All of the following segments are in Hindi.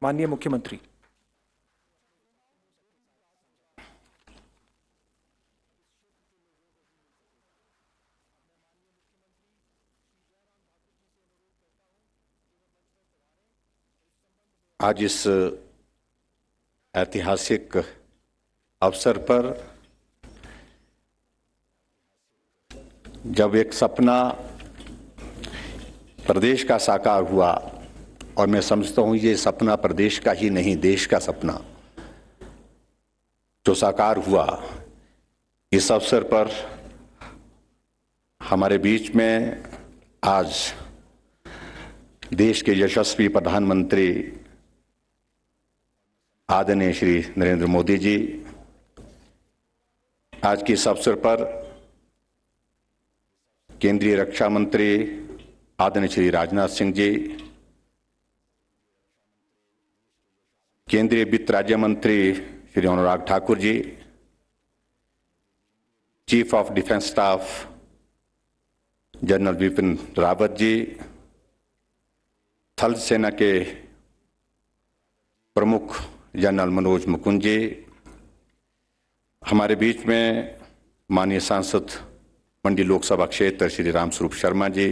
माननीय मुख्यमंत्री। आज इस ऐतिहासिक अवसर पर जब एक सपना प्रदेश का साकार हुआ, और मैं समझता हूं ये सपना प्रदेश का ही नहीं देश का सपना जो साकार हुआ, इस अवसर पर हमारे बीच में आज देश के यशस्वी प्रधानमंत्री आदरणीय श्री नरेंद्र मोदी जी, आज के इस अवसर पर केंद्रीय रक्षा मंत्री आदरणीय श्री राजनाथ सिंह जी, केंद्रीय वित्त राज्य मंत्री Shri Anurag Thakur ji, Chief of Defence Staff General Bipin Rawat ji, थल सेना के प्रमुख जनरल मनोज मुकुंद जी, हमारे बीच में माननीय सांसद मंडी लोकसभा क्षेत्र श्री रामस्वरूप शर्मा जी,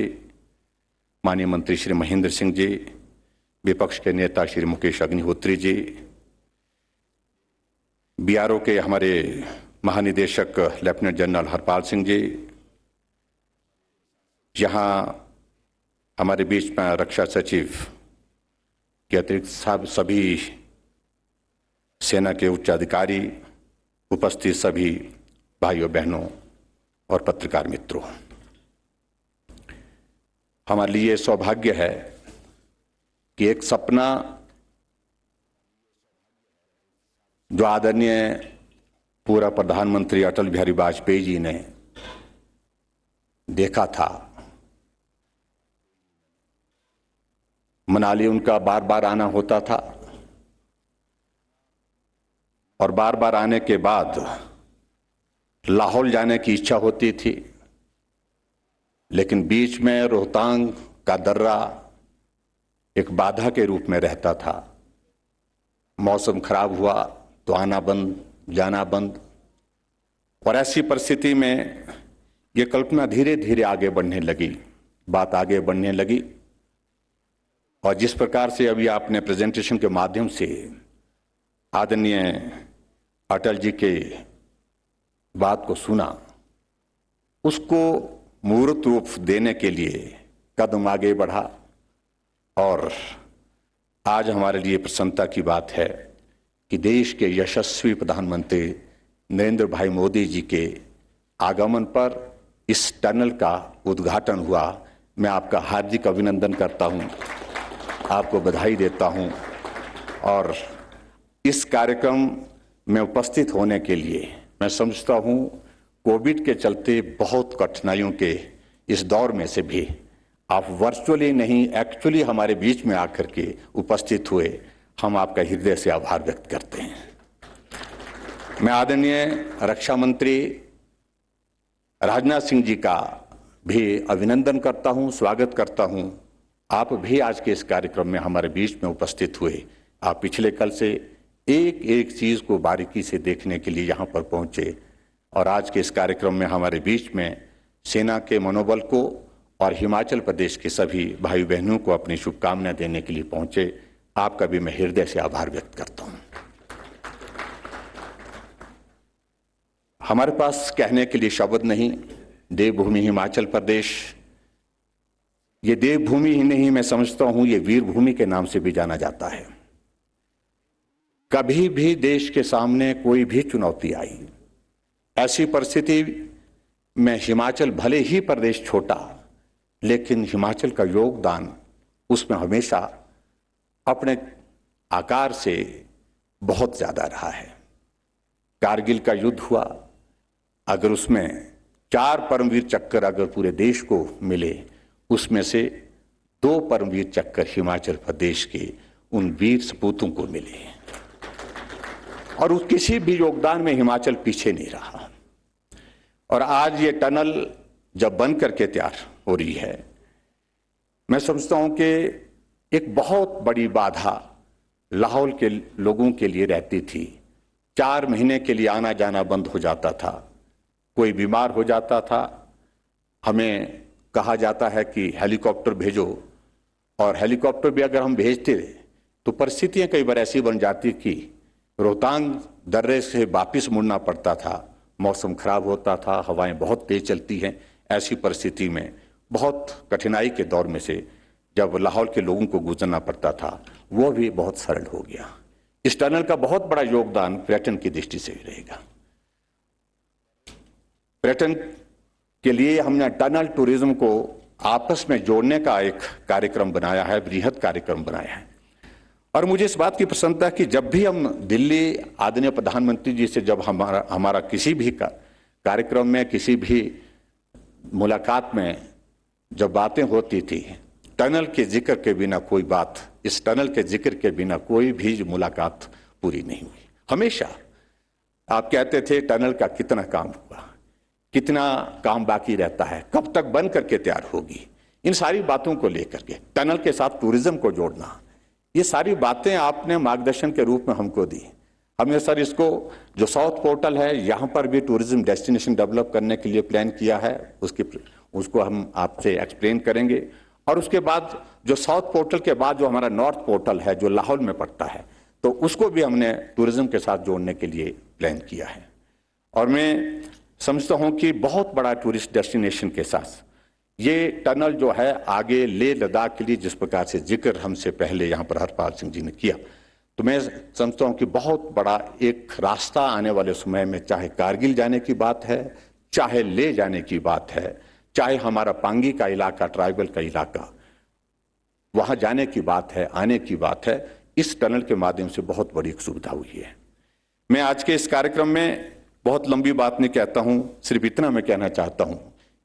माननीय मंत्री श्री महेंद्र सिंह जी, विपक्ष के नेता श्री मुकेश अग्निहोत्री जी, बीआरओ के हमारे महानिदेशक लेफ्टिनेंट जनरल हरपाल सिंह जी, यहाँ हमारे बीच में रक्षा सचिव के अतिरिक्त सभी सेना के उच्च अधिकारी, उपस्थित सभी भाइयों बहनों और पत्रकार मित्रों, हमारे लिए सौभाग्य है कि एक सपना जो आदरणीय पूर्व प्रधानमंत्री अटल बिहारी वाजपेयी जी ने देखा था, मनाली उनका बार बार आना होता था और बार बार आने के बाद लाहौल जाने की इच्छा होती थी, लेकिन बीच में रोहतांग का दर्रा एक बाधा के रूप में रहता था। मौसम खराब हुआ तो आना बंद, जाना बंद, और ऐसी परिस्थिति में ये कल्पना धीरे धीरे आगे बढ़ने लगी, बात आगे बढ़ने लगी, और जिस प्रकार से अभी आपने प्रेजेंटेशन के माध्यम से आदरणीय अटल जी के बात को सुना, उसको मूर्त रूप देने के लिए कदम आगे बढ़ा, और आज हमारे लिए प्रसन्नता की बात है कि देश के यशस्वी प्रधानमंत्री नरेंद्र भाई मोदी जी के आगमन पर इस टनल का उद्घाटन हुआ। मैं आपका हार्दिक अभिनंदन करता हूं, आपको बधाई देता हूं, और इस कार्यक्रम में उपस्थित होने के लिए मैं समझता हूं कोविड के चलते बहुत कठिनाइयों के इस दौर में से भी आप वर्चुअली नहीं एक्चुअली हमारे बीच में आकर के उपस्थित हुए, हम आपका हृदय से आभार व्यक्त करते हैं। मैं आदरणीय रक्षा मंत्री राजनाथ सिंह जी का भी अभिनंदन करता हूं, स्वागत करता हूं। आप भी आज के इस कार्यक्रम में हमारे बीच में उपस्थित हुए। आप पिछले कल से एक एक चीज को बारीकी से देखने के लिए यहां पर पहुंचे, और आज के इस कार्यक्रम में हमारे बीच में सेना के मनोबल को और हिमाचल प्रदेश के सभी भाई बहनों को अपनी शुभकामनाएं देने के लिए पहुंचे। आपका भी मैं हृदय से आभार व्यक्त करता हूं। हमारे पास कहने के लिए शब्द नहीं। देवभूमि हिमाचल प्रदेश, ये देवभूमि ही नहीं, मैं समझता हूं ये वीर भूमि के नाम से भी जाना जाता है। कभी भी देश के सामने कोई भी चुनौती आई, ऐसी परिस्थिति में हिमाचल भले ही प्रदेश छोटा, लेकिन हिमाचल का योगदान उसमें हमेशा अपने आकार से बहुत ज्यादा रहा है। कारगिल का युद्ध हुआ, अगर उसमें 4 परमवीर चक्र अगर पूरे देश को मिले, उसमें से 2 परमवीर चक्र हिमाचल प्रदेश के उन वीर सपूतों को मिले, और उस किसी भी योगदान में हिमाचल पीछे नहीं रहा। और आज ये टनल जब बन करके तैयार हो रही है, मैं समझता हूं कि एक बहुत बड़ी बाधा लाहौल के लोगों के लिए रहती थी। 4 महीने के लिए आना जाना बंद हो जाता था। कोई बीमार हो जाता था, हमें कहा जाता है कि हेलीकॉप्टर भेजो, और हेलीकॉप्टर भी अगर हम भेजते तो परिस्थितियां कई बार ऐसी बन जाती कि रोहतांग दर्रे से वापिस मुड़ना पड़ता था। मौसम खराब होता था, हवाएं बहुत तेज चलती हैं। ऐसी परिस्थिति में बहुत कठिनाई के दौर में से जब लाहौल के लोगों को गुजरना पड़ता था, वो भी बहुत सरल हो गया। इस टनल का बहुत बड़ा योगदान पर्यटन की दृष्टि से भी रहेगा। पर्यटन के लिए हमने टनल टूरिज्म को आपस में जोड़ने का एक कार्यक्रम बनाया है, बृहद कार्यक्रम बनाया है। और मुझे इस बात की प्रसन्नता है कि जब भी हम दिल्ली आदरणीय प्रधानमंत्री जी से जब हमारा किसी भी कार्यक्रम में, किसी भी मुलाकात में जब बातें होती थी, टनल के जिक्र के बिना कोई बात, इस टनल के जिक्र के बिना कोई भी मुलाकात पूरी नहीं हुई। हमेशा आप कहते थे टनल का कितना काम हुआ, कितना काम बाकी रहता है, कब तक बन करके तैयार होगी। इन सारी बातों को लेकर के टनल के साथ टूरिज्म को जोड़ना, ये सारी बातें आपने मार्गदर्शन के रूप में हमको दी। हमने सर इसको जो साउथ पोर्टल है, यहाँ पर भी टूरिज्म डेस्टिनेशन डेवलप करने के लिए प्लान किया है, उसको हम आपसे एक्सप्लेन करेंगे। और उसके बाद जो साउथ पोर्टल के बाद जो हमारा नॉर्थ पोर्टल है जो लाहौल में पड़ता है, तो उसको भी हमने टूरिज्म के साथ जोड़ने के लिए प्लान किया है। और मैं समझता हूं कि बहुत बड़ा टूरिस्ट डेस्टिनेशन के साथ ये टनल जो है आगे लेह लद्दाख के लिए जिस प्रकार से जिक्र हमसे पहले यहाँ पर हरपाल सिंह जी ने किया, तो मैं समझता हूं कि बहुत बड़ा एक रास्ता आने वाले समय में, चाहे कारगिल जाने की बात है, चाहे ले जाने की बात है, चाहे हमारा पांगी का इलाका, ट्राइबल का इलाका, वहां जाने की बात है, आने की बात है, इस टनल के माध्यम से बहुत बड़ी सुविधा हुई है। मैं आज के इस कार्यक्रम में बहुत लंबी बात नहीं कहता हूं, सिर्फ इतना मैं कहना चाहता हूं,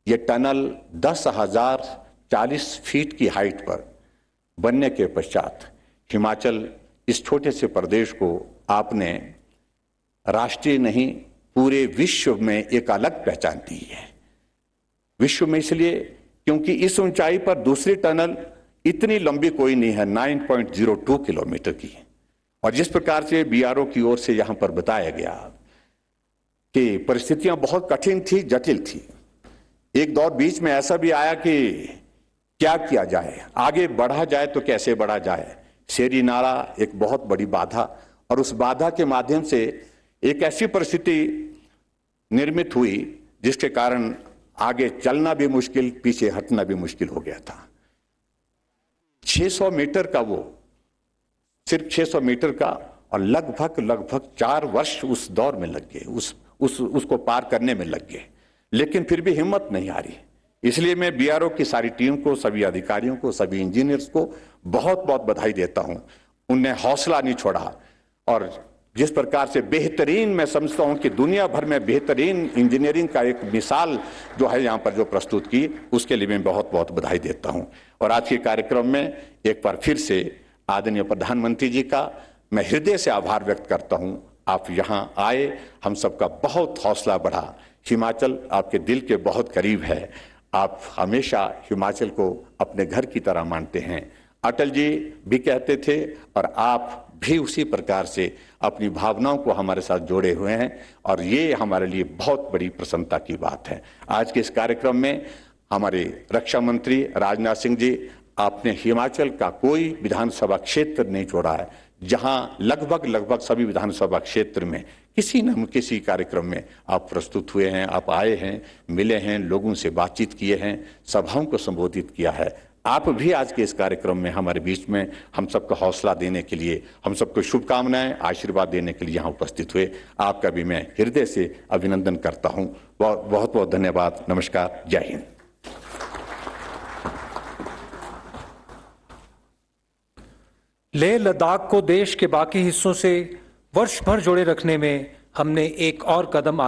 ये टनल 10,040 फीट की हाइट पर बनने के पश्चात हिमाचल इस छोटे से प्रदेश को आपने राष्ट्रीय नहीं पूरे विश्व में एक अलग पहचान दी है। विश्व में इसलिए क्योंकि इस ऊंचाई पर दूसरी टनल इतनी लंबी कोई नहीं है, 9.02 किलोमीटर की। और जिस प्रकार से बीआरओ की ओर से यहां पर बताया गया कि परिस्थितियां बहुत कठिन थी, जटिल थी। एक दौर बीच में ऐसा भी आया कि क्या किया जाए, आगे बढ़ा जाए तो कैसे बढ़ा जाए। शेरी नाला एक बहुत बड़ी बाधा, और उस बाधा के माध्यम से एक ऐसी परिस्थिति निर्मित हुई जिसके कारण आगे चलना भी मुश्किल, पीछे हटना भी मुश्किल हो गया था। 600 मीटर का वो, सिर्फ 600 मीटर का, और लगभग 4 वर्ष उस दौर में लग गए, उसको पार करने में लग गए। लेकिन फिर भी हिम्मत नहीं आ रही। इसलिए मैं बीआरओ की सारी टीम को, सभी अधिकारियों को, सभी इंजीनियर्स को बहुत बहुत बधाई देता हूं। उनने हौसला नहीं छोड़ा, और जिस प्रकार से बेहतरीन, मैं समझता हूं कि दुनिया भर में बेहतरीन इंजीनियरिंग का एक मिसाल जो है यहाँ पर जो प्रस्तुत की, उसके लिए मैं बहुत बहुत बधाई देता हूं। और आज के कार्यक्रम में एक बार फिर से आदरणीय प्रधानमंत्री जी का मैं हृदय से आभार व्यक्त करता हूं। आप यहाँ आए, हम सबका बहुत हौसला बढ़ा। हिमाचल आपके दिल के बहुत करीब है, आप हमेशा हिमाचल को अपने घर की तरह मानते हैं। अटल जी भी कहते थे, और आप भी उसी प्रकार से अपनी भावनाओं को हमारे साथ जोड़े हुए हैं, और ये हमारे लिए बहुत बड़ी प्रसन्नता की बात है। आज के इस कार्यक्रम में हमारे रक्षा मंत्री राजनाथ सिंह जी, आपने हिमाचल का कोई विधानसभा क्षेत्र नहीं छोड़ा है, जहां लगभग सभी विधानसभा क्षेत्र में किसी न किसी कार्यक्रम में आप प्रस्तुत हुए हैं, आप आए हैं, मिले हैं, लोगों से बातचीत किए हैं, सभाओं को संबोधित किया है। आप भी आज के इस कार्यक्रम में हमारे बीच में हम सबको हौसला देने के लिए, हम सबको शुभकामनाएं, आशीर्वाद देने के लिए यहाँ उपस्थित हुए। आपका भी मैं हृदय से अभिनंदन करता हूँ। बहुत बहुत धन्यवाद। नमस्कार, जय हिंद। लेह लद्दाख को देश के बाकी हिस्सों से वर्ष भर जोड़े रखने में हमने एक और कदम आगे